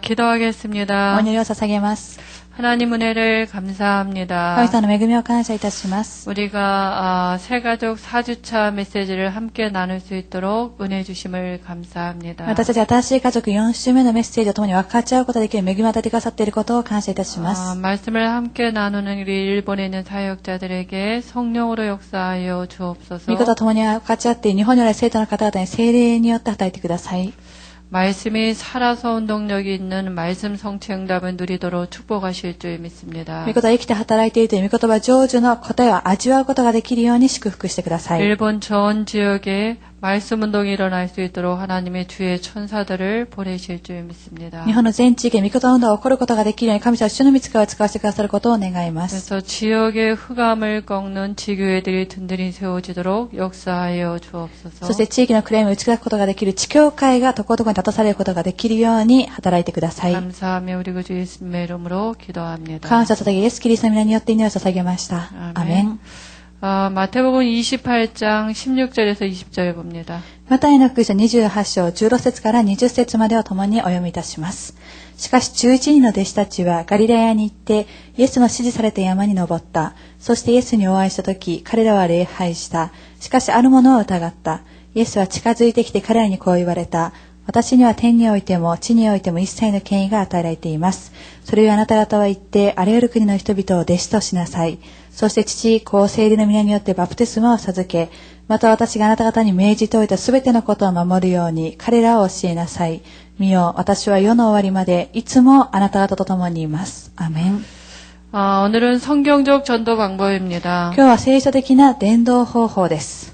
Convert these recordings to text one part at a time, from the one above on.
기도하겠습니다. お祈りを捧げます。 하나님 은혜를 감사합니다. 神様の恵みを感謝いたします。 우리가 새가족 4주차 메시지를 함께 나눌 수 있도록 은혜 주심을 감사합니다. 私たち新しい家族4週目のメッセージを共に分かち合うことができる恵みを与えてくださっていることを感謝いたします。 말씀을 함께 나누는 우리 일본에 있는 사역자들에게 성령으로 역사하여 주옵소서. 御言を共に分かち合って日本におられる生徒の方々に聖霊によって働いてください。 말씀이 살아서 운동력이 있는 말씀 성취 응답을 누리도록 축복하실 줄 믿습니다. 御言は生きて働いているという御言葉成就の答えを味わうことができるように祝福してください。 일본 전 지역에 말씀 운동이 일어날 수 있도록 하나님의 주의 천사들을 보내실 줄 믿습니다. 日本の全地域で御言運動が起こることができるように神様は主の御使いを使わせてくださることを願います。 그래서 지역의 흑암을 꺾는 지교회들이 든든히 세워지도록 역사하여 주옵소서. そして地域のクレームを打ち砕くことができる地教会がところどころに立たされることができるように働いてください。 감사하며 우리 구주 예수님의 이름으로 기도합니다. 感謝を捧げイエスキリストの皆によって祈りを捧げました。アーメン。 마태복음 28장 16절에서 20절을 봅니다. マタイの福音書28章16節から20節までを共にお読みいたします。しかし11人の弟子たちはガリラヤに行ってイエスの指示された山に登った。そしてイエスにお会いしたとき彼らは礼拝した。しかしあるものを疑った。イエスは近づいてきて彼らにこう言われた。私には天においても地においても一切の権威が与えられています。それをあなた方は言ってあらゆる国の人々を弟子としなさい。そして父、子、聖霊の皆によってバプテスマを授け、また私があなた方に命じておいたすべてのことを守るように彼らを教えなさい。見よ、私は世の終わりまでいつもあなた方と共にいます。アーメン。 오늘은 성경적 전도 방법입니다. 今日は聖書的な伝道方法です。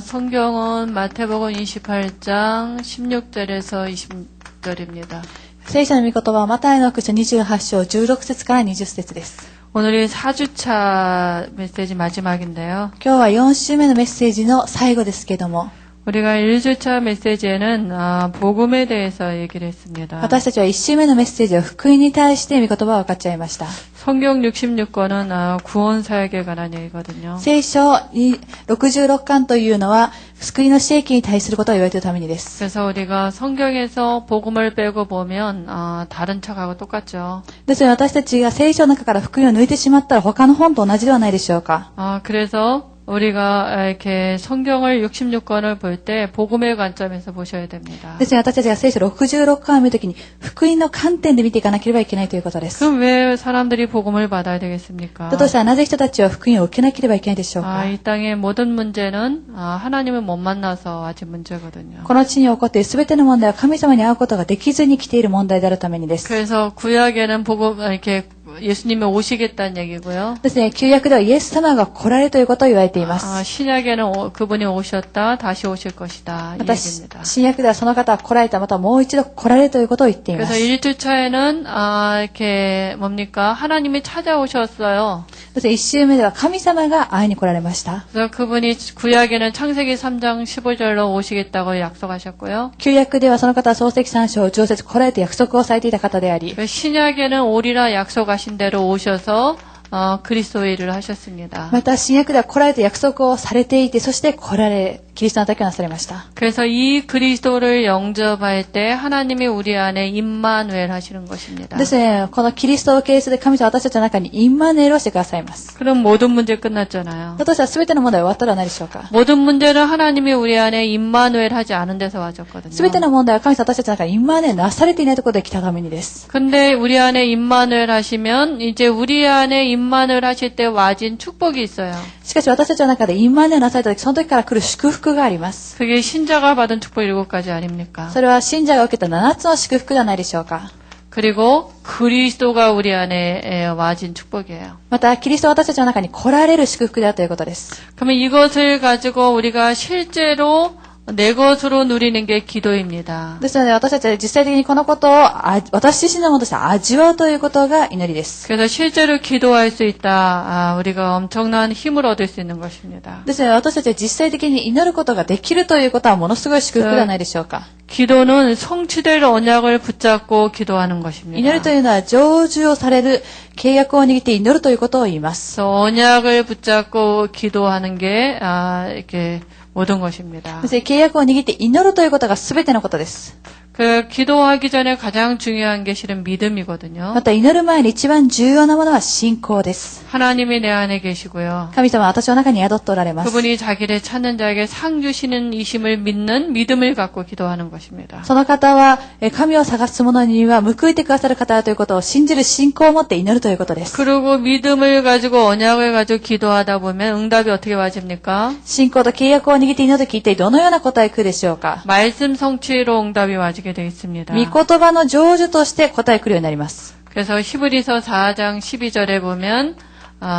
성경은 마태복음 28장 16절에서 20절입니다. 聖書の御言葉はマタイの福音書28章16節から20節です。 오늘이 4주차 메시지 마지막인데요. 今日は4週目のメッセージの最後ですけども、 우리가 1주차 메시지에는 복음에 대해서 얘기를 했습니다. 私たちは1週目のメッセージは福音に対して御言葉を分かっちゃいました。 성경 66권은 구원 사역에 관한 얘기거든요. 聖書66巻というのは救いの使役に対することを言われているためにです。 그래서 우리가 성경에서 복음을 빼고 보면 다른 책하고 똑같죠. ですので私たちが聖書の中から福音を抜いてしまったら他の本と同じではないでしょうか。 그래서 우리가 이렇게 성경을 66권을 볼 때 복음의 관점에서 보셔야 됩니다. ですので私たちが聖書66巻を見るときに福音の観点で見ていかなければいけないということです。 그럼 왜 사람들이 복음을 받아야 되겠습니까? だとしたらなぜ人たちは福音を受けなければいけないでしょうか。 이 땅의 모든 문제는 하나님을 못 만나서 아직 문제거든요. この地に起こっているすべての問題は神様に会うことができずに来ている問題であるためにです。 그래서 구약에는 복음 이렇게 예수님이 오시겠다는 얘기고요. ですね、旧約ではイエス様が来られるということを言われています。 신약에는 그분이 오셨다 다시 오실 것이다 이 また 얘기입니다. 新約ではその方は来られた、またもう一度来られるということを言っていま 그래서 す。 1주차에는 이렇게 뭡니까? 하나님이 찾아오셨어요.そして1週目では神様が会いに来られました。 그래서 그분이 구약에는 창세기 3장 15절로 오시겠다고 약속하셨고요. 旧約ではその方は創世記3章16節来られて約束をされていた方であり、 신약에는 오리라 약속하신 대로 오셔서 그리스도의 일을 하셨습니다. また新約では来られて約束をされていて、そして来られ、キリストの働きをなされました。 그래서 이 그리스도를 영접할 때 하나님이 우리 안에 임마누엘 하시는 것입니다. ですね、このキリストを受け入れて神様は私たちの中にインマヌエルをしてくださいます。 그럼 모든 문제 끝났잖아요. だとしたら全ての問題は終わったら何でしょうか。 모든 문제는 하나님이 우리 안에 임마누엘 하지 않은 데서 와줬거든요. 全ての問題は神様私たちの中にインマヌエルなされていないところで来たためにです。 근데 우리 안에 임마누엘 하시면 이제 우리 안에 임마누엘 하실 때 와진 축복이 있어요. しかし私たちの中でインマヌエルなされた時、その時から来る祝福があります。 그게 신자가 받은 축복 7가지 아닙니까? それは信者が受けた7つの祝福ではないでしょうか。 그리고 그리스도가 우리 안에 와진 축복이에요. またキリストは私たちの中に来られる祝福であるということです。 그러면 이것을 가지고 우리가 실제로 내 것으로 누리는 게 기도입니다. ですので私たちは実際的にこのことを私自身のものとして味わうということが祈りです。 그래서 실제로 기도할 수 있다. 우리가 엄청난 힘을 얻을 수 있는 것입니다. ですので私たちは実際的に祈ることができるということはものすごい祝福ではないでしょうか。 기도는 성취될 언약을 붙잡고 기도하는 것입니다. 祈るというのは成就をされる契約を握って祈るということを言います。 그래서 언약을 붙잡고 기도하는 게 이렇게 모든 것입니다. そして契約を握って祈るということが全てのことです。 그 기도하기 전에 가장 중요한 게 실은 믿음이거든요. また祈る前に一番重要なものは信仰です。 하나님이 내 안에 계시고요. 神様は私の中に宿っておられます。 그분이 자기를 찾는 자에게 상 주시는 이심을 믿는 믿음을 갖고 기도하는 것입니다. その方は神を探す者には報いてくださる方だということを信じる信仰を持って祈るということです。 그리고 믿음을 가지고 언약을 가지고 기도하다 보면 응답이 어떻게 와집니까? 信仰と契約を握って祈るときってどのような答えが来るでしょうか。 말씀 성취로 응답이 와지게 되어 있습니다. 御言葉の成就として答え来るようになります。 그래서 히브리서 4장 12절에 보면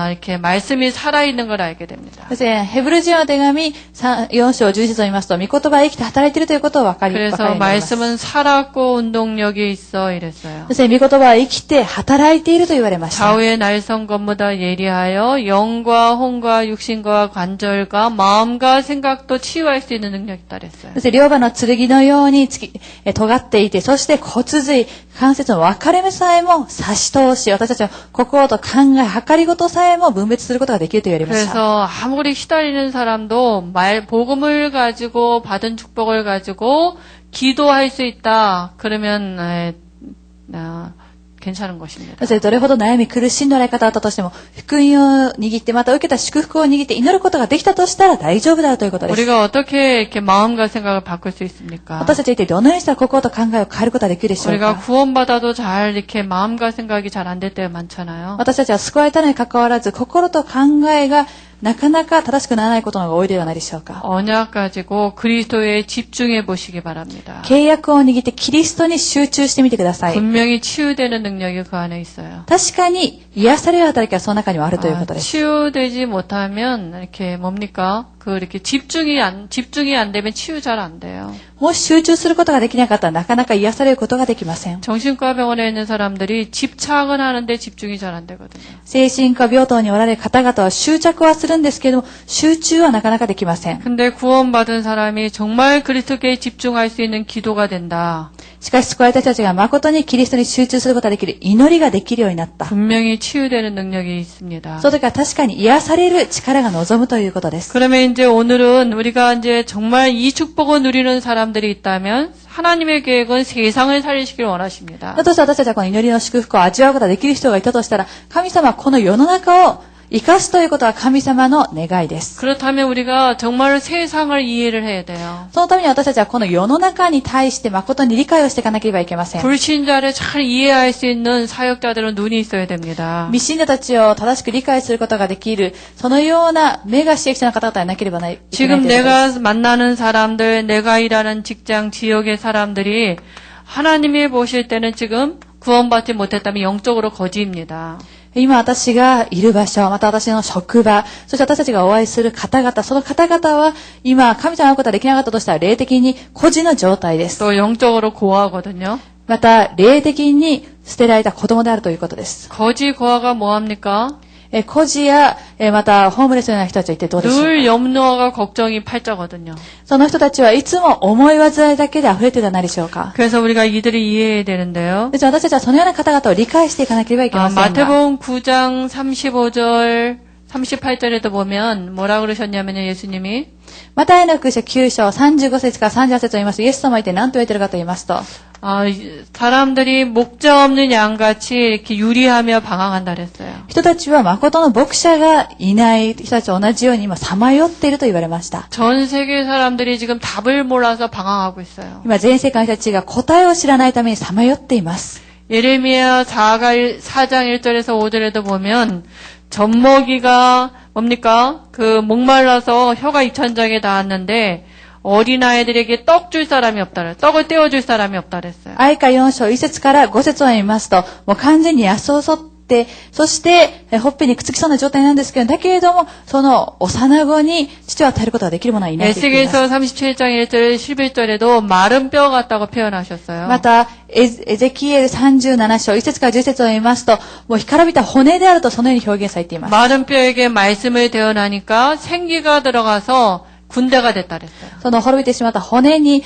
이렇게 말씀이 살아있는 걸 알게 됩니다. そしてヘブル人の手紙4章11節を見ますと御言葉は生きて働いているということを分かりま 그래서 す。 말씀은 살았고 운동력이 있어 이랬어요. そして御言葉は生きて働いていると言われました。 좌우의 날선 것보다 예리하여 영과 혼과 육신과 관절과 마음과 생각도 치유할 수 있는 능력이 있다 그랬어요. そして両刃の剣のように尖っていて、そして骨髄、関節の分かれ目さえも差し通し、私たちの心と考え、計りごとさえも分別することができると言われました。 그래서 아무리 시달리는 사람도 복음을 가지고 받은 축복을 가지고 기도할 수 있다. 그러면 괜찮은 것입니다. そしてどれほど悩み苦しんでおられ方だったとしても、福音を握って、また受けた祝福を握って祈ることができたとしたら大丈夫だということです。 우리가 어떻게 이렇게 마음과 생각을 바꿀 수 있습니까? 私たちは一体どのようにしたら心と考えを変えることができるでしょう 우리가 か。 구원받아도 잘 이렇게 마음과 생각이 잘 안 될 때가 많잖아요. 私たちは救われたのに関わらず、心と考えがなかなか正しくならないことの方が多いではないでしょうか。 언약 가지고 그리스도에 집중해 보시기 바랍니다. 契約を握ってキリストに集中してみてください。 분명히 치유되는 능력이 그 안에 있어요. 確かに癒される働きはその中にはあるということです。 치유되지 못하면 이렇게 뭡니까? 이렇게 집중이 안 되면 치유 잘 안 돼요. もし集中することができなかったらなかなか癒されることができません。 정신과 병원에 있는 사람들이 집착은 하는데 집중이 잘 안 되거든요. 精神科病棟におられる方々は執着はするんですけれども、集中はなかなかできません。 근데 구원받은 사람이 정말 그리스도께 집중할 수 있는 기도가 된다. しかし救われた人たちが誠にキリストに集中することができる祈りができるようになった。 분명히 치유되는 능력이 있습니다. その時は確かに癒される力が望むということです。 그러면 이제 오늘은 우리가 이제 정말 이 축복을 누리는 사람들이 있다면 하나님의 계획은 세상을 살리시길 원하십니다. だとして私たちはこの祈りの祝福を味わうことができる人がいたとしたら、神様はこの世の中を生かすということは神様の願いです。 그렇다면 우리가 정말 세상을 이해를 해야 돼요. そのために私たちはこの世の中に対して誠に理解をしていかなければいけません。 불신자를 잘 이해할 수 있는 사역자들은 눈이 있어야 됩니다. 未信者たちを正しく理解することができる、そのような目が刺激者の方々になければいけないという 지금 ことです。 내가 만나는 사람들, 내가 일하는 직장, 지역의 사람들이 하나님이 보실 때는 지금 구원받지 못했다면 영적으로 거지입니다. 今私がいる場所、また私の職場、そして私たちがお会いする方々、その方々は今神様に会うことができなかったとしたら霊的に孤児の状態です。 또 영적으로 고아거든요. また霊的に捨てられた子供であるということです。 거지 고아가 뭐합니까? 孤児やまたホームレスのような人たちは一体どうでしょうか。 늘 염려와 걱정이 팔자거든요. その人たちはいつも思い煩いだけで溢れているではないでしょうか。 그래서 우리가 이들을 이해해야 되는데요. ですから私たちはそのような方々を理解していかなければいけませんが。 마태복음 9장 35절 38절에도 보면 뭐라 그러셨냐면요. 예수님이 マタイの福音書9章35節から38節を言いますと、イエス様は一体何と言っているかと言いますと、 사람들이 목자 없는 양같이 이렇게 유리하며 방황한다 그랬어요. 人たちは誠の牧者がいない人たちと同じように今さまよっていると言われました。 전 세계 사람들이 지금 답을 몰라서 방황하고 있어요. 今全世界の人たちが答えを知らないためにさまよっています。 예레미야 4장 1절에서 5절에도 보면 젖먹이가 뭡니까? 목말라서 혀가 입천장에 닿았는데 어린아이들에게 떡 줄 사람이 없다. 떡을 떼어줄 사람이 없다 그랬어요. 愛歌4章1節から5節を見ますと、もう完全に痩せ細って、そしてほっぺにくっつきそうな状態なんですけど、だけれども、その幼子に父を与えることができるものはいないと言っています。 에스겔서 37장 1절 11절에도 마른 뼈 같다고 표현하셨어요. また、エゼキエル37章、1節から10節を見ますと、もう干からびた骨であるとそのように表現されています。 마른 뼈에게 말씀을 대어나니까 생기가 들어가서 군대가 됐다 그랬어요. その滅びてしまった骨に、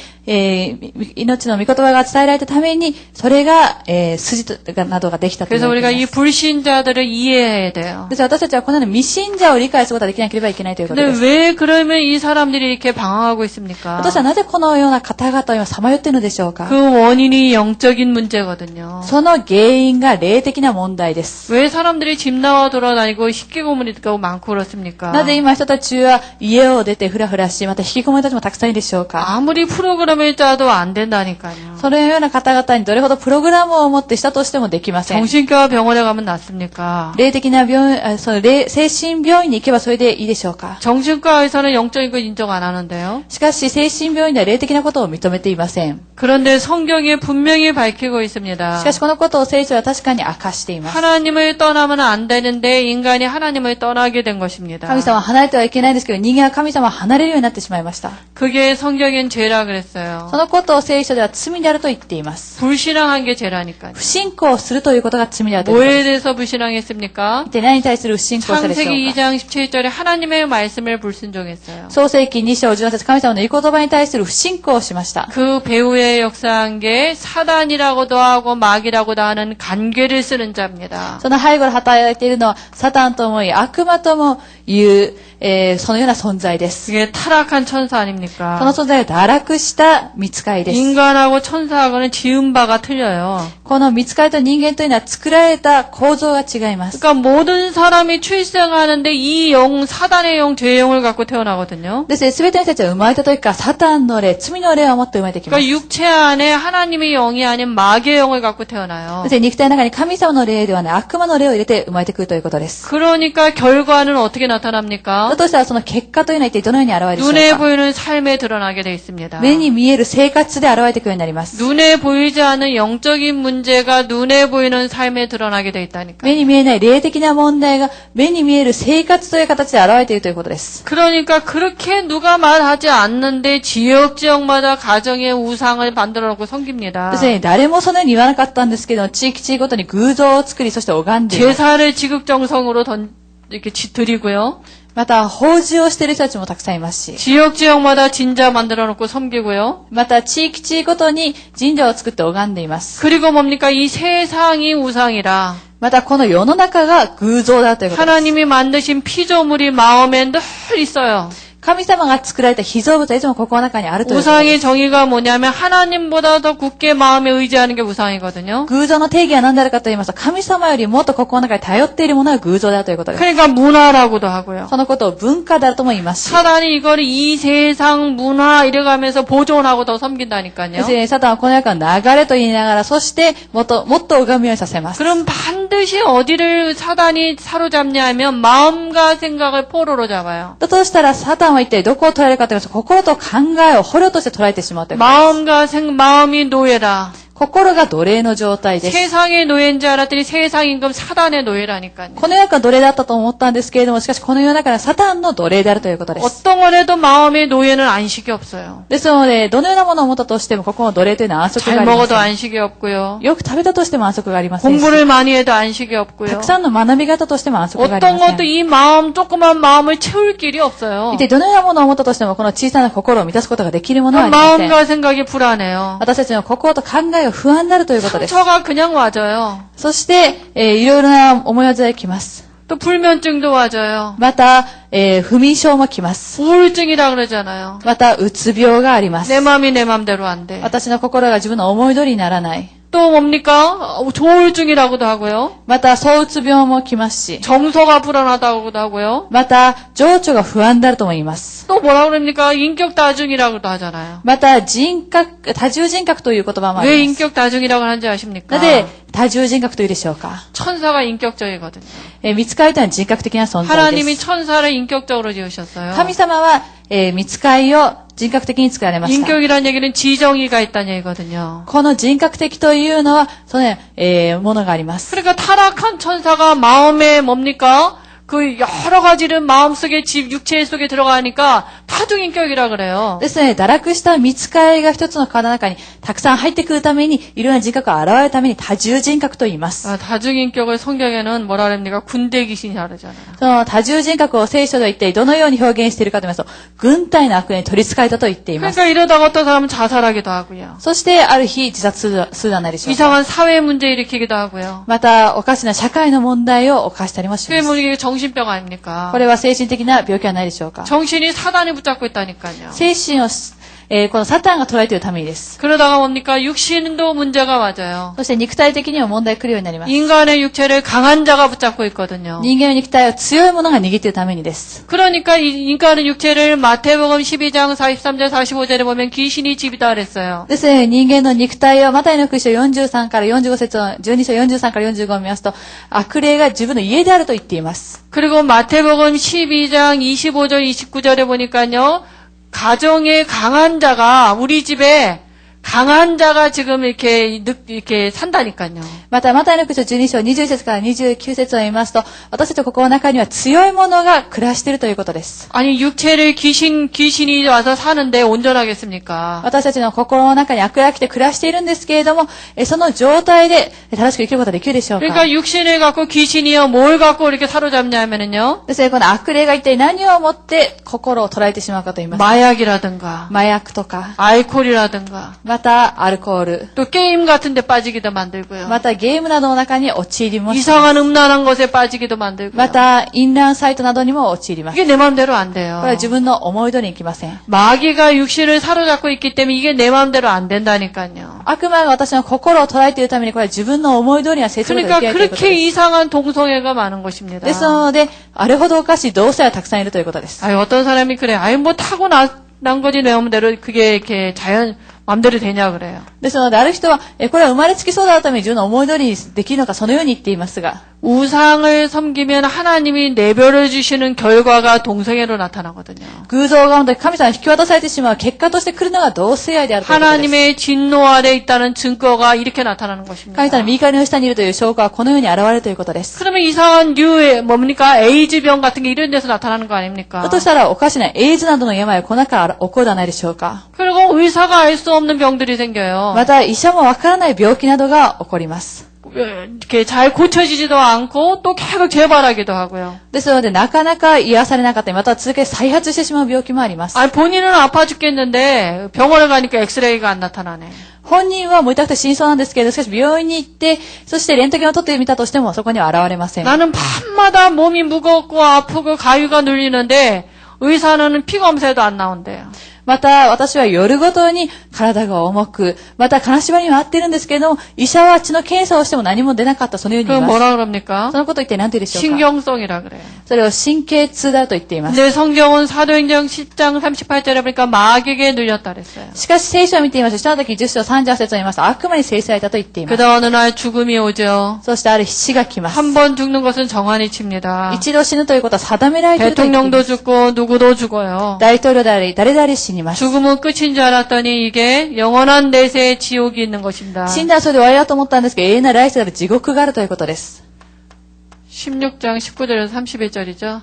命の御言葉が伝えられたために、それが、筋などができたと言 그래서 われ 우리가 てい 이 ます。 불신자들을 이해해야 돼요. ですから私たちはこのような未信者を理解することができなければいけないということで 근데 す。 왜 그러면 이 사람들이 이렇게 방황하고 있습니까? 私はなぜこのような方々を今さまよっているのでしょうか。 그 원인이 영적인 문제거든요. その原因が霊的な問題です。 왜 사람들이 집 나와 돌아다니고 희귀고문이 많고 그렇습니까? なぜ今人たちは家を出てフラフラし、また引きこもりたちもたくさんいるでしょうか。 아무리 프로그램을 짜도 안 된다니까요. そのような方々にどれほどプログラムを持ってしたとしてもできません。 정신과 병원에 가면 낫습니까? 霊的な病院、精神病院に行けばそれでいいでしょうか。 정신과에서는 영적인 거 인정 안 하는데요. しかし精神病院では霊的なことを認めていません。 그런데 성경이 분명히 밝히고 し 있습니다. かしこのことを聖書は確かに明かしています。 하나님을 떠나면 안 되는데 인간이 하나님을 떠나게 된 것입니다. 神様は離れてはいけないんですけど、人間は神様を離れるようになってしまいました。 그게 성경엔 죄라 그랬어요. そのことを聖書では罪であると言っています。 불신앙한 게 죄라니까요. 不信仰するということが罪であるということ 뭐에 です。 대해서 불신앙했습니까? 一体何に対する不信仰さでしょう 창세기 か。 2장 17절에 하나님의 말씀을 불순종했어요. 創世記2章17節、神様の御言葉に対する不信仰をしました。 그 배후에 역사한 게 사단이라고도 하고 마귀라고도 하는 간괴를 쓰는 자입니다. その背後で働いているのは、サタンとも言い、悪魔とも言う、そのような存在です。 그게 타락한 천사 その 아닙니까? 存在が堕落した御使いです。 인간하고 천사하고는 지은 바가 틀려요. この御使いと人間というのは作られた構造が違います。 그러니까 모든 사람이 출생하는데 이 영, 사단의 영, 죄의 영을 갖고 태어나거든요. ですね、すべての人たちは生まれた時からサタンの霊、罪の霊を持って生まれてきます。 그러니까 육체 안에 하나님의 영이 아닌 마귀의 영을 갖고 태어나요. ですね、肉体の中に神様の霊ではない悪魔の霊を入れて生まれてくるということです。 그러니까 결과는 어떻게 나타납니까? だとしたらその結果というのは一体どのように現れるでしょ 눈에 うか。 보이는 삶에 드러나게 돼 있습니다. 目に見える生活で現れてくるようになります。 눈에 보이지 않는 영적인 문제가 눈에 보이는 삶에 드러나게 돼 있다니까. 目に見えない霊的な問題が目に見える生活という形で現れているということです。 그러니까 그렇게 누가 말하지 않는데 지역마다 가정의 우상을 만들어 놓고 섬깁니다. ですね、誰もそのように言わなかったんですけど、地域地域ごとに偶像を作り、そして拝んでいます。 제사를 지극정성으로 이렇게 드리고요. また、法事をしている人たちもたくさんいますし、 지역마다 진자 만들어 놓고 섬기고요. また、地域地域ごとに神社を作って拝んでいます。 그리고 뭡니까? 이 세상이 우상이라 また、この世の中が偶像だということです。 하나님이 만드신 피조물이 마음에 늘 있어요. 神様が作られた被造物はいつも心の中にあるということです。 우상의 정의가 뭐냐면 하나님보다 더 굳게 마음에 의지하는 게 우상이거든요. 偶像の定義は何であるかと言いますと、神様よりもっと心の中に頼っているものが偶像であるということです。 그러니까 문화라고도 하고요. そのことを文化であるとも言いますし。 사단이 이걸 이 세상 문화 이래가면서 보존하고 더 で 섬긴다니까요. すね、サタンはこの中の流れと言いながら、そしてもっと拝むようにさせます。 그럼 반드시 어디를 사단이 사로잡냐 하면 마음과 생각을 포로로 잡아요. だとしたら、サタンは一体どこを捉えるかと言いますと、心と考えを捕虜として捉えてしまうということです。 마음이 노예라. 心が奴隷の状態です。 세상의 노예인 줄 알았더니 세상 임금 사단의 노예라니까요. この世の中は奴隷だったと思ったんですけれども、しかしこの世の中はサタンの奴隷であるということです。 어떤 거래도 마음의 노예는 안식이 없어요. ですので、どのようなものを持ったとしても、ここの奴隷というのは安息が 잘 ありま 먹어도 せん。 안식이 없고요. よく食べたとしても安息がありませんし。 공부를 많이 해도 안식이 た 없고요. くさんの学び方としても安息があり 어떤 ませ 것도 ん。이 마음, 조그만 마음을 채울 길이 없어요. 一体どのようなものを持ったとしても、この小さな心を満たすことができるものはありません。 마음과 생각이 불안해요. 私たちの心と考えが不安になるということです。 상처가 그냥 와져요. そして、いろいろな思い煩い来ます。 또 불면증도 와져요. また、不眠症も来ます。 우울증이라 그러잖아요. また、うつ病があります。 내 마음이 내 맘대로 안 돼. 私の心が自分の思い通りにならない。 또 뭡니까? 조울증이라고도 하고요. また、躁うつ病も来ますし、 정서가 불안하다고도 하고요. また、情緒が不安であるとも言います。 또 뭐라 그럽니까? 인격 다중이라고도 하잖아요. また、多重人格という言葉もあ 왜 ります。 인격 다중이라고 하는지 아십니까? なぜ、多重人格というでしょうか。 천사가 인격적이거든요. 見つかりというのは人格的な存在で 하나님이 す。 천사를 인격적으로 지으셨어요. 神様は、見つかりを人格的に作られました。 인격이란 얘기는 지정의가 있다는 얘기거든요. この人格的というのは、その、ものがあります。 그러니까 타락한 천사가 마음에 뭡니까? 그 여러 가지를 마음속에 육체 속에 들어가니까 타중인격이라 그래요. ですね、堕落した見つかりが一つの体の中にたくさん入ってくるために、いろんな人格が現れるために多重人格と言います。 다중인격을 성경에는 뭐라 그럽니까? 군대 귀신이라 그러잖아요. その多重人格を聖書では一体どのように表現しているかと言いますと、軍隊の悪に取り憑かれたと言っています。 그러니까 이러다가 어떤 사람은 자살하기도 하고요. そしてある日自殺するのなりしょうか。 이상한 사회 문제 일으키기도 하고요. また、おかしな社会の問題を犯したりもし 그게 ま 뭐 す。 이게 정신병 아닙니까? これは精神的な病気はないでしょうか。 정신이 사단이 붙잡고 있다니까요. 精神を、このサタンが捉えているためにです。 그러다가 뭡니까? 육신도 문제가 맞아요. そして肉体的にも問題が来るようになります。 인간의 육체를 강한 자가 붙잡고 있거든요. 人間の肉体を強いものが握っているためにです。 그러니까 이 인간의 육체를 마태복음 12장 43절 45절에 보면 귀신이 집이다 그랬어요. ですね、人間の肉体をマタイの福音書43から45節の12章43から45を見ますと、悪霊が自分の家であると言っています。 그리고 마태복음 12장 25절 29절에 보니까요. 가정의 강한 자가 우리 집에 강한 자가 지금 이렇게 산다니까요. また、マタイの福音書12章20節から29節を見ますと、私たちの心の中には強いものが暮らしているということです。 아니 육체를 귀신이 와서 사는데 온전하겠습니까? 私たちの心の中に悪霊が来て暮らしているんですけれども、その状態で正しく生きることができるでしょうか。 그러니까 육신을 갖고 귀신이요 뭘 갖고 이렇게 사로잡냐면은요. ですね、この悪霊が一体何をもって心を捉えてしまうかと言います。 마약이라든가 麻薬とか、 알코올이라든가 またアルコール、 또 게임 같은 데 빠지기도 만들고요. またゲームなどの中に陥りもします。 이상한 음란한 것에 빠지기도 만들고요. また、淫乱サイトなどにも陥ります。 이게 내 마음대로 안 돼요. これは自分の思い通りにいきません。 마귀가 육신을 사로잡고 있기 때문에 이게 내 마음대로 안 된다니까요. 悪魔が私の心を捉えているために、これは自分の思い通りには成長ができ 그러니까 ないということ 그렇게 です。 이상한 동성애가 많은 것입니다. ですので、あれほどおかしい同性はたくさんいるということです。 아유, 어떤 사람이 그래. 아유, 뭐 타고난 거지 내 마음대로 그게 이렇게 마음대로 되냐 그래요. ですので、ある人は、これは生まれつきそうだために自分の思い通りにできるのか、そのように言っていますが、 우상을 섬기면 하나님이 내버려 주시는 결과가 동성애로 나타나거든요. 偶像が本当に神様に引き渡されてしまう結果として来るのが同性愛であるということです。 하나님의 진노 아래 있다는 증거가 이렇게 나타나는 것입니다. 神様の右側の下にいるという証拠はこのように現れるということです。 그러면 이상한 류의 뭡니까? 에이즈병 같은 게 이런 데서 나타나는 거 아닙니까? だとしたらおかしなエイズなどの病はこの中から起こるではないでしょうか。 그리고 의사가 알 수 없는 병들이 생겨요. また医者もわからない病気などが起こります。 이렇게 잘 고쳐지지도 않고 또 계속 재발하기도 하고요. ですのでなかなか癒されなかったり、または続けて再発してしまう病気もあります。 아니 본인은 아파 죽겠는데 병원에 가니까 엑스레이가 안 나타나네. 本人はもう痛くて死にそうなんですけれど、しかし病院に行って、そしてレントゲンを取ってみたとしてもそこには現れません。 나는 밤마다 몸이 무겁고 아프고 가위가 눌리는데 의사는 피 검사에도 안 나온대요. また、私は夜ごとに体が重く、また金縛りには合ってるんですけれども、医者は血の検査をしても何も出なかった、そのように言 그 います。 뭐라 그럽니까? そのことを言って何て言うでしょうか。 신경성이라 그래요. それを神経痛だと言っています。 근데 성경은 사도행전 10장 38절에 보니까 마귀에게 눌렸다 그랬어요. しかし聖書を見ていますと、その時10章38節を見ますと、悪魔に制されたと言っています。 그러다 어느 날 죽음이 오죠. そしてある日死が来ます。 한 번 죽는 것은 정한이 칩니다. 一度死ぬということは定められていると言っていま 대통령도 す。 죽고 누구도 죽어요. 大統領であり、誰であり死にます。 죽음은 끝인 줄 알았더니 이게 영원한 내세의 지옥이 있는 것입니다. 死んだらそれで終わりだと思ったんですけど、永遠な来世である地獄があるということです。 16장 19절에서 31절이죠.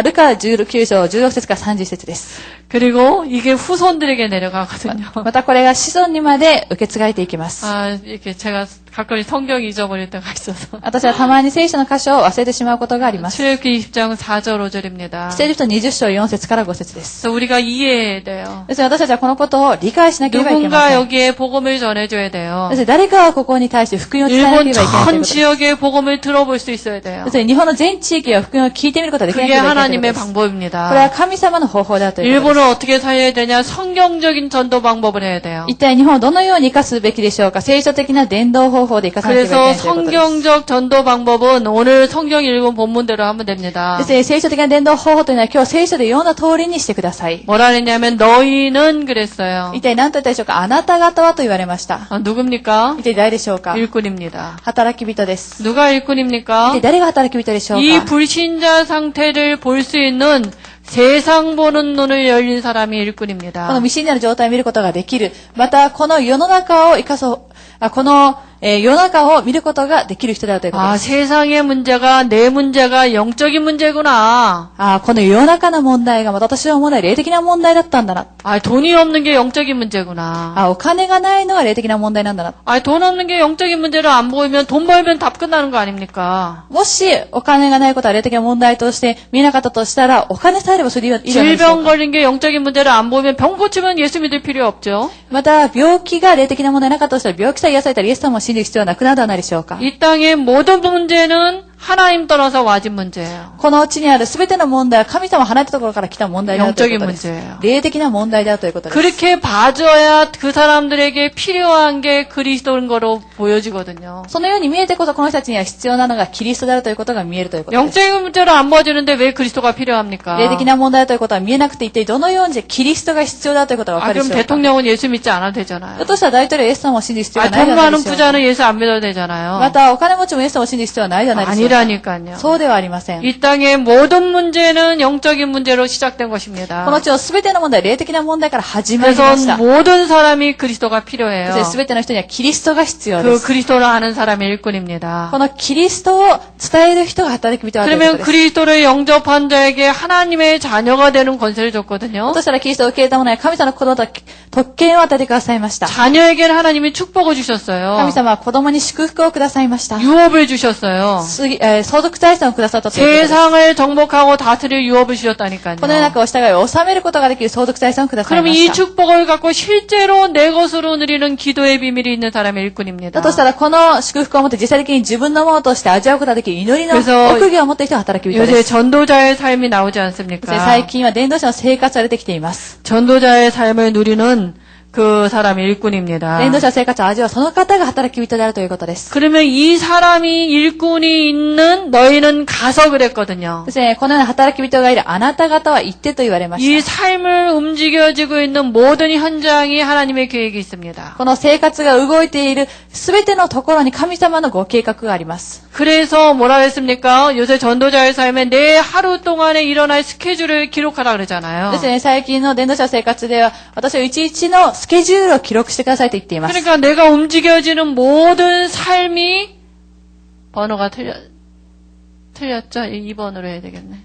ルカ19章16節から30節です。 그리고 이게 후손들에게 내려가거든요. またこれが子孫にまで受け継がれていきます。 아, 이렇게 제가 가끔 성경 잊어버릴 때가 있어서. 私はたまに聖書の箇所を忘れてしまうことがあります。 출애굽기 20장 4절 5절입니다. 出エジプト20章4節から5節です。 그래서 우리가 이해해야 돼요. ですので私たちはこのことを理解しなければいけま 누군가 せん。 여기에 복음을 전해줘야 돼요. ですので誰かはここに対して福音を伝えなけ 일본 ればいけないというこ 전 とです。 지역의 복음을 들어볼 수 있어야 돼요. ですので日本の全地域は福音を聞いてみることができなけ 그게 ればいけないという 하나님의 ことです。これは 방법입니다. 神様の方法だということです。 일본을 어떻게 살려야 되냐? 성경적인 전도 방법을 해야 돼요. 一体日本をどのように生かすべきでしょうか。聖書的な伝道方法で生かさなければいけない 그래서 ということです。 성경적 전도 방법은 오늘 성경 읽은 본문대로 하면 됩니다. ですね、聖書的な伝道方法というのは今日聖書で読んだ通りにしてください。 뭐라 그랬냐면 너희는 그랬어요. 一体何と言ったでしょうか。あなた方はと言われました。 아, 누굽니까? 一体誰でしょうか。 일꾼입니다. 働き人です。 누가 一 일꾼입니까? 体誰が働き人でしょう 이 か。 불신자 상태를 볼 수 있는 세상 보는 눈을 열린 사람이 この 일꾼입니다. 未信なる状態を見ることができる。また、この世の中を生かそう、この、世の中を見ることができる人であるということで 아, す。 세상의 문제가 내 문제가 영적인 문제구나. この世の中の問題が私の問題、霊的な問題だったんだな。 아, 돈이 없는 게 영적인 문제구나. お金がないのが霊的な問題なんだな。 아, 돈 없는 게 영적인 문제를 안 보이면 돈 벌면 답 끝나는 거 아닙니까? もし、お金がないことは霊的な問題として見えなかったとしたら、お金さえあればそれでいいじゃないでしょう 질병 か。 걸린 게 영적인 문제를 안 보이면 병 고치면 예수 믿을 필요 없죠. また、病気が霊的な問題なかったとしたら、病気さえ癒されたらイエス様を信じる必要はなくなるではないでしょうか。 이 땅의 모든 문제는 하나님 떠나서 와진 문제예요. この地にあるすべての問題は神様を離れたところから来た問題であるということです。 영적인 문제예요. 霊的な問題であるということです。 그렇게 봐줘야 그 사람들에게 필요한 게 그리스도인 거로 보여지거든요. そのように見えてこそこの人たちには必要なのがキリストであるということが見えるということです。 영적인 문제로 안 보여지는데 왜 그리스도가 필요합니까? 霊的な問題ということは見えなくて一体どのようにキリストが必要だということがわか 아, るで 그럼 しょうか。 대통령은 예수 믿지 않아도 되잖아요. だとしたら大統領はイエス様を信じる必要 아, がないじ 돈 ゃない 많은 でしょうか。 부자는 예수 안 믿어도 되잖아요. またお金持ちもイエス様を信じる必要はないじゃないでしょうか。 아니라니까요. そうではありません。 이 땅의 모든 문제는 영적인 문제로 시작된 この 것입니다. 地のすべての問題は霊的な問題から始まり 그래서 ました。 모든 사람이 그리스도가 필요해요. そしてすべての人にはキリストが必要で 그 す。 그리스도를 아는 사람이 일꾼입니다. このキリストを伝える人が働き人だというこ 그러면 とです。 그리스도를 영접한 자에게 하나님의 자녀가 되는 권세를 줬거든요. としたらキリストを受け入れた者に神様の子供と特権を与えてくださいました。 자녀에게는 하나님이 축복을 주셨어요. 神様は子供に祝福をくださいました。 유업을 주셨어요. 相続財産をくださったということです。 세상을 정복하고 다스릴 유업을 주셨다니까요. この世の中を従い収めることができる相続財産をください 그럼 ま 이 した。 축복을 갖고 실제로 내 것으로 누리는 기도의 비밀이 있는 사람의 일꾼입니다. だとしたらこの祝福を持って実際的に自分のものとして味わうことができる祈りの 그래서 奥義を持っている人が働き人で 요새 す。 전도자의 삶이 나오지 そして 않습니까? 最近は伝道者の生活が出てきています。 전도자의 삶을 누리는 그 사람이 일꾼입니다. 伝道者の生活を味わうその方が働き人であるということです。 그러면 이 사람이 일꾼이 있는 너희는 가서 그랬거든요. ですね、このような働き人がいるあなた方は行ってと言われまし 이 た。 삶을 움직여지고 있는 모든 현장이 하나님의 계획이 있습니다. この生活が動いているすべてのところに神様のご計画があります。 그래서 뭐라 했습니까? 요새 전도자의 삶에 내 하루 동안에 일어날 스케줄을 기록하라 그러잖아요. ですね、最近の伝道者の生活では、私は一日のスケジュールを記録してくださいと言っています。 그러니까 내가 움직여지는 모든 삶이 번호가 틀렸죠? 2번으로 해야 되겠네.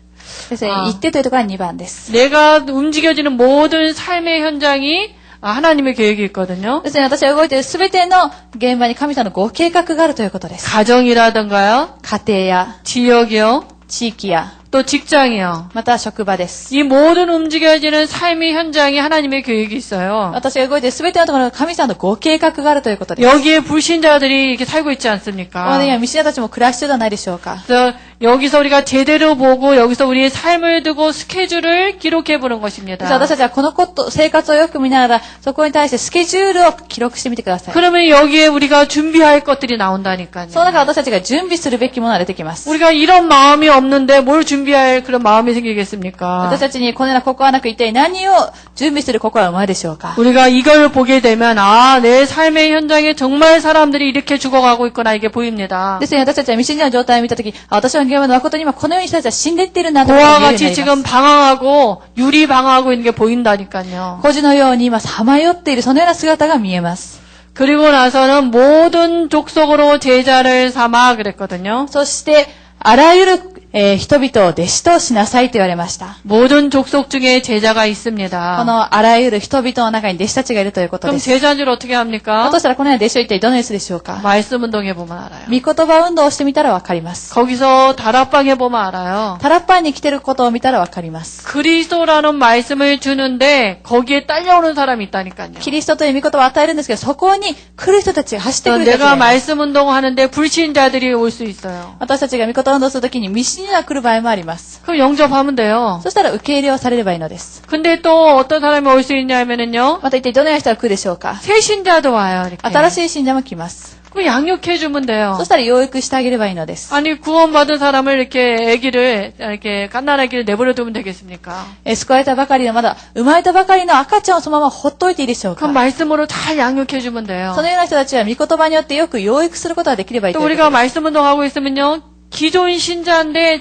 ですね、ああ行ってというところは2番です。 내가 움직여지는 모든 삶의 현장이 하나님의 계획이 있거든요. ですね、私が動いているすべての現場に神様のご計画があるということです。 가정이라든가요, 家庭や 지역이요, 地域や、 또 직장이요. また職場です。 이 모든 움직여지는 삶의 현장이 하나님의 계획이 있어요. 私が動いているすべてのところに神様のご計画があるということです。 여기에 불신자들이 이렇게 살고 있지 こ 않습니까? こで今、ミシナたちも暮らしてではないでしょうか。 그래서 여기서 우리가 제대로 보고 여기서 우리의 삶을 두고 스케줄을 기록해 보는 そして 것입니다. 私たちはこのこと生活をよく見ながら、そこに対してスケジュールを記録してみてください。 그러면 여기에 우리가 준비할 것들이 나온다니까요. その中で私たちが準備するべきものが出てきます。 우리가 이런 마음이 없는데 뭘 준비할 그런 마음이 생기겠습니까? 私たちにこのような心はなく一体何を準備する心は生まれるでしょうか。 우리가 이걸 보게 되면 내 삶의 현장에 정말 사람들이 이렇게 죽어가고 있구나 이게 보입니다. ですね、私たちは未信者の状態を見たとき、私の現場の誠に今このように人たちは死んでいっているなということ 그와 が言えるよう 같이 になります 지금 방황하고 유리 방황하고 있는 게 보인다니까요. 孤児のように今さまよっているそのような姿が見えます。 그리고 나서는 모든 족속으로 제자를 삼아 그랬거든요. そして、あらゆる、人々を弟子としなさいと言われました。 모든 족속 중에 제자가 こ 있습니다. のあらゆる人々の中に弟子たちがいるということ 그럼 です。 제자인 줄 어떻게 だ 합니까? としたらこのような弟子を一体どのようにするでしょうか。 말씀 운동해 보면 알아요. 御言葉運動をしてみたらわかります。 거기서 다락방 해보면 알아요. タラッパンに来てることを見たらわかります。 그리스도라는 말씀을 주는데 거기에 딸려오는 사람이 있다니까요. キリストという御言葉を与えるんですけど、そこに来る人たちが走ってくる人たち 내가 がいます。 말씀 운동하는데 불신자들이 올 수 있어요. 私たちが御言葉運動するときに未信が来る場合もあります。 그럼 영접하면 돼요. そしたら受け入れをされればいいのです。 근데 또 어떤 사람이 올 수 있냐면요. また一体どのような人が来るでしょうか。 새 신자도 와요. 이렇게. 新しい信者も来ます。 그럼 양육해주면 돼요. そしたら養育してあげればいいのです。 아니 구원받은 사람을 이렇게 아기를 이렇게 갓난아기를 내버려두면 되겠습니까? 救われたばかりのまだ生まれたばかりの赤ちゃんをそのままほっといていいでしょう 그럼 か。 말씀으로 잘 양육해주면 돼요. そのような人たちは御言葉によってよく養育することができればいい 또 というこ 우리가 とです。 말씀 운동하고 있으면요. 기존 신자인데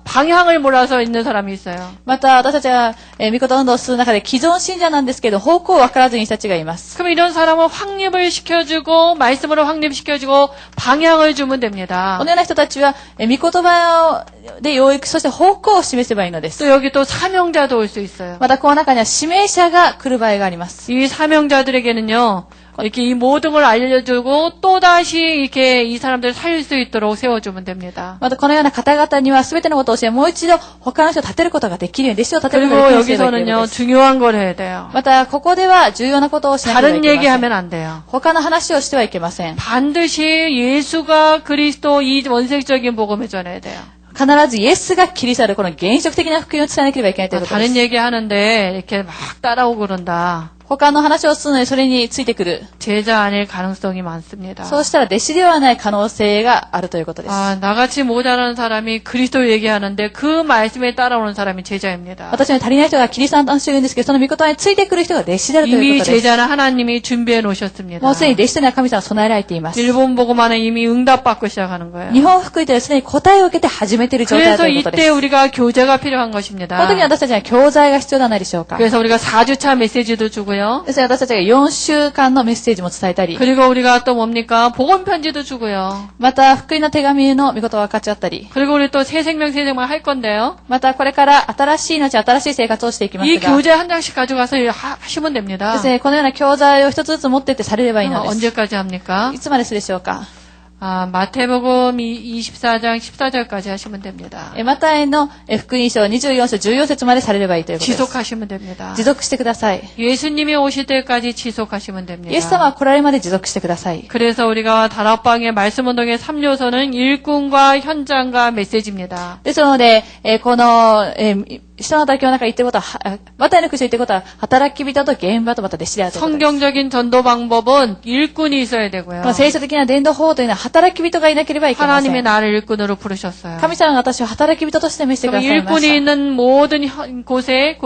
방향을 몰라서 있는 사람이 있어요. また、私たちが、御言運動をする中で、既存信者なんですけど、方向を分からずに人たちがいます。 그럼 이런 사람은 확립을 시켜주고 말씀으로 확립시켜주고 방향을 주면 됩니다. このような人たちは、御言葉で養育、そして方向を示せばいいのです。 또 여기 또 사명자도 올 수 있어요. また、この中には指名者が来る場合があります。 이 사명자들에게는요. 이렇게 이 모든 걸 알려주고 또다시 이렇게 이 사람들을 살릴 수 있도록 세워주면 됩니다. また、このような方々には全てのことを教え、もう一度他の人を立てることができるように、弟子を立てることが 그리고 できるようにすればいいというこ 여기서는요. とです。 중요한 걸 해야 돼요. また、ここでは重要なことをしなければい 다른 けません。 얘기하면 안 돼요. 他の話をしてはいけません。 반드시 예수가 그리스도 이 원색적인 복음을 전해야 돼요. 必ずイエスがキリストであるこの原則的な福音を伝えなければいけないということで 다른 す。 얘기하는데 이렇게 막 따라오고 그런다. 他の話をするのにそれについてくる。 제자 아닐 가능성이 많습니다. そうしたら弟子ではない可能性があるということです。 아, 나같이 모자라는 사람이 그리스도 얘기하는데 그 말씀에 따라오는 사람이 제자입니다. 私に足りない人がキリストの話を言うんですけど、その御言葉についてくる人が弟子であるという 이미 ことです。 제자는 하나님이 준비해 놓으셨습니다. もうすでに弟子というのは神様が備えられています。 일본 보고만은 이미 응답받고 시작하는 거예요. 日本福音ではすでに答えを受けて始めている状態だと 그래서 いうことで 이때 す。 우리가 교재가 필요한 この 것입니다. 時に私たちは教材が必要ではないでしょうか。 그래서 우리가 4주차 메시지도 주고요. ですので私たちが4週間のメッセージも伝えたり、 그리고 우리가 또 뭡니까? 복음 편지도 주고요. また福音の手紙の御言葉を分かち合ったり、 그리고 우리 또 새 생명 할 건데요. またこれから新しい命、新しい生活をしていきます 이 が、 교재 한 장씩 가져가서 하시면 됩니다. ですね、このような教材を一つずつ持っていってされればいいのです。 언제까지 합니까? いつまでするでしょうか。 아, 마태복음 24장 14절까지 하시면 됩니다. マタイの福音書24章14節までされればいいということです。 지속하시면 됩니다. 持続してください。 예수님이 오실 때까지 지속하시면 イエス様 됩니다. は来られるまで持続してください。 그래서 우리가 다락방의 말씀운동의 3요소는 일꾼과 현장과 메시지입니다. ですので、この、人の働きの中に言っていることは、マタイの福音書に言っていることは、働き人と現場とまた弟子であるということです。 성경적인 전도 방법은 일꾼이 있어야 こ 되고요. の聖書的な伝道法というのは働き人がいなければいけませ 하나님의 ん。 나를 일꾼으로 부르셨어요. 神様が私を働き人として召してくだ 그럼 さいま 일꾼이 した。 있는 모든 곳에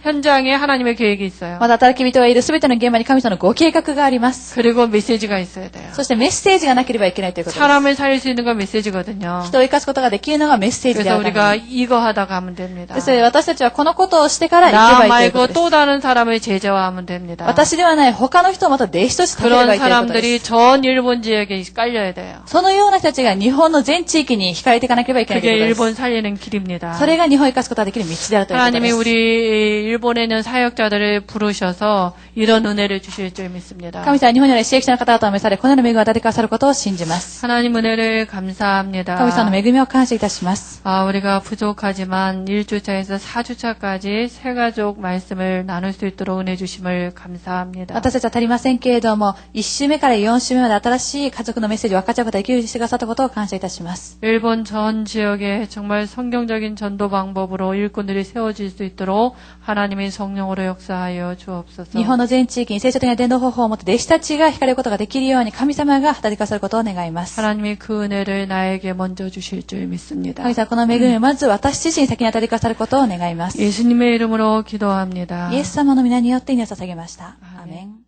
현장에 하나님의 계획이 있어요. また働き人がいるすべての現場に神様のご計画があります。 그리고 메시지가 있어야 돼요. そしてメッセージがなければいけないということです。 사람을 살릴 수 있는 건 메시지거든요. 人を生かすことができるのがメッセージであ 그래서 るため 우리가 に。 이거 하다가 하면 됩니다. ですので私たちはこのことをしてから行け 나 ばいいというこ 말고 とです。 또 다른 사람을 제자화하면 됩니다. 私ではない他の人をまた弟子として立てれば 그런 いいということで 사람들이 す。 전 일본 지역에 깔려야 돼요. そのような人たちが日本の全地域に惹かれていかなければいけないと 그게 いうことで 일본 살리는 길입니다. す。それが日本を生かすことができる道であるということ 하나님이 です。 우리 일본에 있는 사역자들을 부르셔서 이런 은혜를 주실 줄 믿습니다. 神様は日本にある刺激者の方々を召され、このような恵みを与えてくださることを信じます。 하나님 은혜를 감사합니다. 神様の恵みを感謝いたします。 아, 우리가 부족하지만 1주차에서 4주차까지 세 가족 말씀을 나눌 수 있도록 은혜 주심을 감사합니다. 私たちは足りませんけれども、1週目から4週目まで新しい家族のメッセージを分かち合うことができるようにしてくださったことを感謝いたします。 일본 전 지역에 정말 성경적인 전도 방법으로 일꾼들이 세워질 수 있도록 하나님의 성령으로 역사하여 주옵소서. 日本の全地域に聖書的な伝道方法を持って弟子たちが惹かれることができるように神様が働きくださることを願います。 하나님이 그 은혜를 나에게 먼저 주실 줄 믿습니다. 神様、この恵みをまず私自身に先に与えてくださることを願います。 예수님의 이름으로 기도합니다. イエス様の皆によって祈りを捧げました。アーメン。